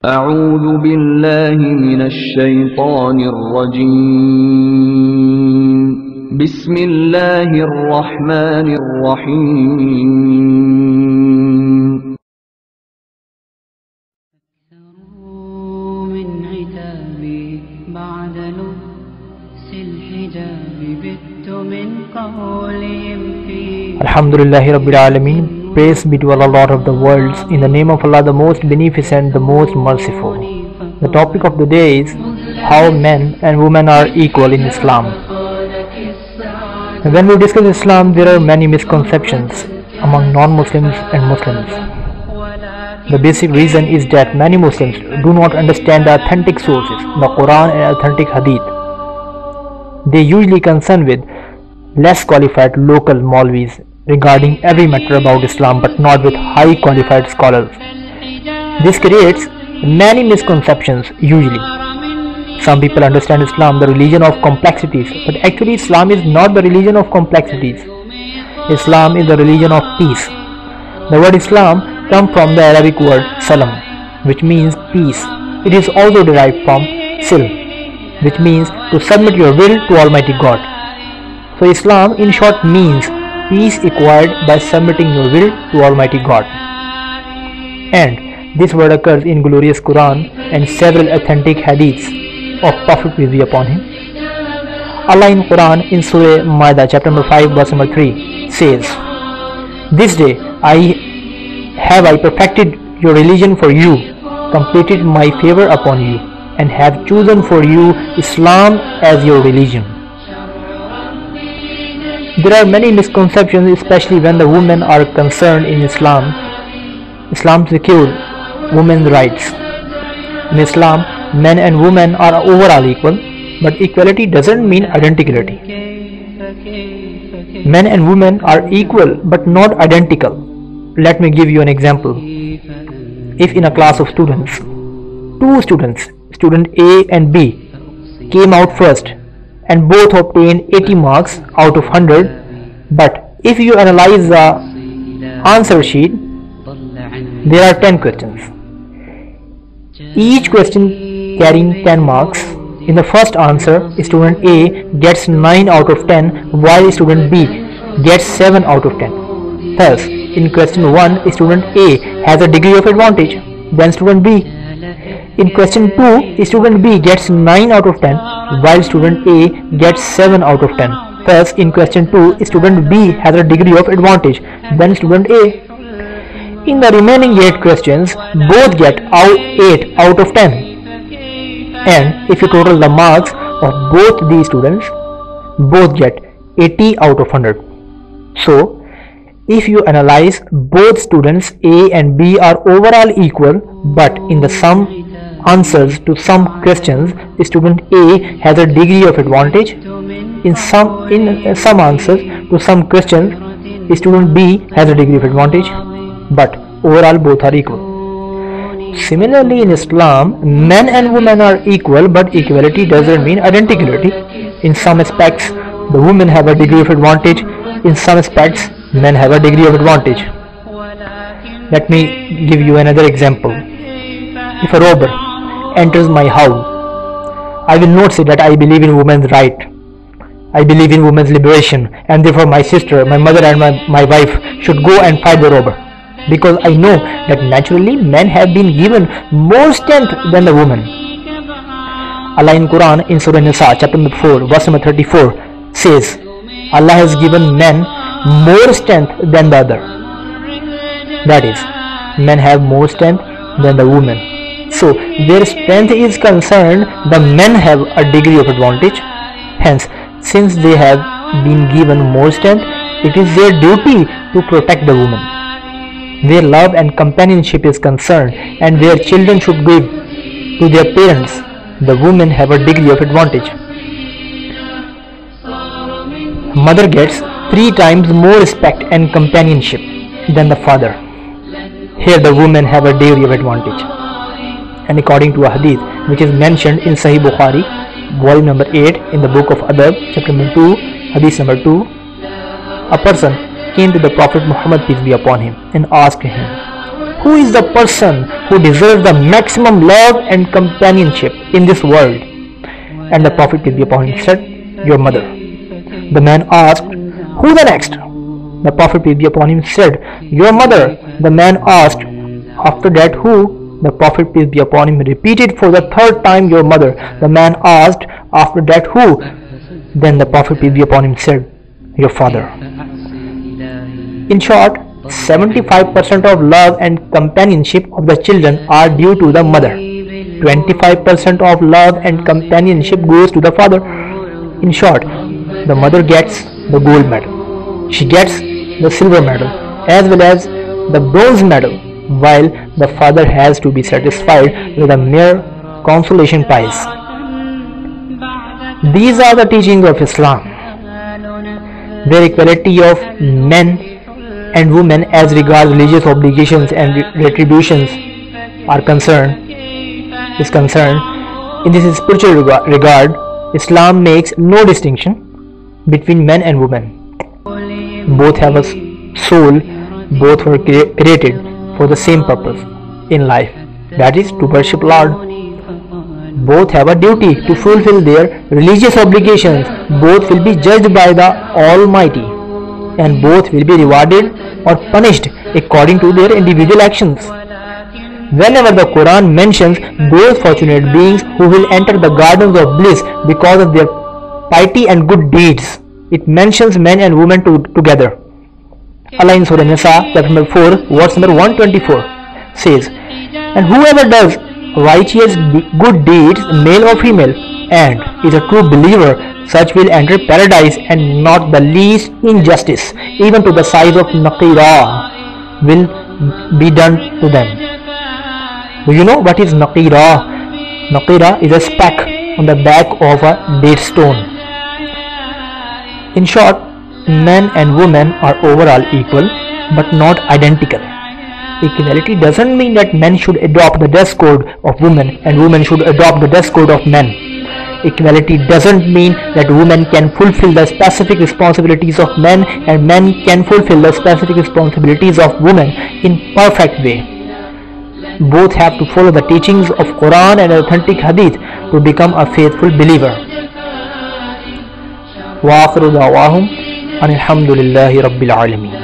أعوذ بالله من الشيطان الرجيم بسم الله الرحمن الرحيم من عتابي بعد لبس الحجاب بت من قولهم في Alhamdulillahi Rabbil Alameen. Praise be to Allah, Lord of the worlds. In the name of Allah, the most beneficent, the most merciful. The topic of the day is how men and women are equal in Islam. When we discuss Islam, there are many misconceptions among non-Muslims and Muslims. The basic reason is that many Muslims do not understand the authentic sources, the Quran and authentic Hadith. They usually concern with less qualified local Maulvis regarding every matter about Islam, but not with high qualified scholars. This creates many misconceptions usually. Some people understand Islam, the religion of complexities, but actually Islam is not the religion of complexities. Islam is the religion of peace. The word Islam comes from the Arabic word salam, which means peace. It is also derived from silm, which means to submit your will to Almighty God. So Islam in short means peace acquired by submitting your will to Almighty God. And this word occurs in glorious Quran and several authentic hadiths of Prophet peace be upon him. Allah in Quran in Surah Maida chapter number 5 verse number 3 says, "This day I perfected your religion for you, completed my favor upon you, and have chosen for you Islam as your religion." There are many misconceptions, especially when the women are concerned in Islam. Islam secures women's rights. In Islam, men and women are overall equal, but equality doesn't mean identicality. Men and women are equal but not identical. Let me give you an example. If in a class of students, two students, student A and B, came out first and both obtained 80 marks out of 100, but if you analyze the answer sheet, there are 10 questions. Each question carrying 10 marks. In the first answer, student A gets 9 out of 10, while student B gets 7 out of 10. Thus, in question 1, student A has a degree of advantage than student B. In question 2, student B gets 9 out of 10, while student A gets 7 out of 10. Thus, in question 2, student B has a degree of advantage than student A. In the remaining 8 questions, both get 8 out of 10. And if you total the marks of both these students, both get 80 out of 100. So, if you analyze, both students A and B are overall equal, but in the sum answers to some questions, student A has a degree of advantage. In some answers to some questions, student B has a degree of advantage, but overall both are equal. Similarly, in Islam, men and women are equal, but equality doesn't mean identicality. In some aspects, the women have a degree of advantage. In some aspects, men have a degree of advantage. Let me give you another example. If a robber enters my house, I will not say that I believe in women's right, I believe in women's liberation, and therefore my sister, my mother and my wife should go and fight the robber, because I know that naturally men have been given more strength than the women. Allah in Quran in Surah Nisa chapter number 4 verse number 34 says, Allah has given men more strength than the other. That is, men have more strength than the women. So where strength is concerned, the men have a degree of advantage. Hence, since they have been given more strength, it is their duty to protect the woman. Where love and companionship is concerned, and where children should give to their parents, the women have a degree of advantage. Mother gets 3 times more respect and companionship than the father. Here the women have a degree of advantage. And according to a hadith which is mentioned in Sahih Bukhari, volume number 8 in the book of Adab, chapter number 2, hadith number 2, a person came to the Prophet Muhammad peace be upon him and asked him, who is the person who deserves the maximum love and companionship in this world? And the Prophet peace be upon him said, your mother. The man asked, who the next? The Prophet peace be upon him said, your mother. The man asked, after that who? The Prophet peace be upon him repeated for the third time, your mother. The man asked, after that who? Then the Prophet peace be upon him said, your father. In short, 75% of love and companionship of the children are due to the mother. 25% of love and companionship goes to the father. In short, the mother gets the gold medal. She gets the silver medal as well as the bronze medal, while the father has to be satisfied with a mere consolation prize. These are the teachings of Islam, where equality of men and women as regards religious obligations and retributions is concerned. In this spiritual regard, Islam makes no distinction between men and women. Both have a soul, both were created for the same purpose in life, that is to worship Lord. Both have a duty to fulfill their religious obligations. Both will be judged by the Almighty, and both will be rewarded or punished according to their individual actions. Whenever the Quran mentions those fortunate beings who will enter the gardens of bliss because of their piety and good deeds, it mentions men and women together. Allah in Surah Nisa, chapter number 4, verse number 124 says, and whoever does righteous good deeds, male or female, and is a true believer, such will enter paradise, and not the least injustice, even to the size of naqira, will be done to them. Do you know what is naqira? Naqira is a speck on the back of a date stone. In short, men and women are overall equal but not identical. Equality doesn't mean that men should adopt the dress code of women and women should adopt the dress code of men. Equality doesn't mean that women can fulfill the specific responsibilities of men and men can fulfill the specific responsibilities of women in perfect way. Both have to follow the teachings of Quran and authentic Hadith to become a faithful believer. Wa akhiru da'wahum anil hamdulillahi rabbil alamin.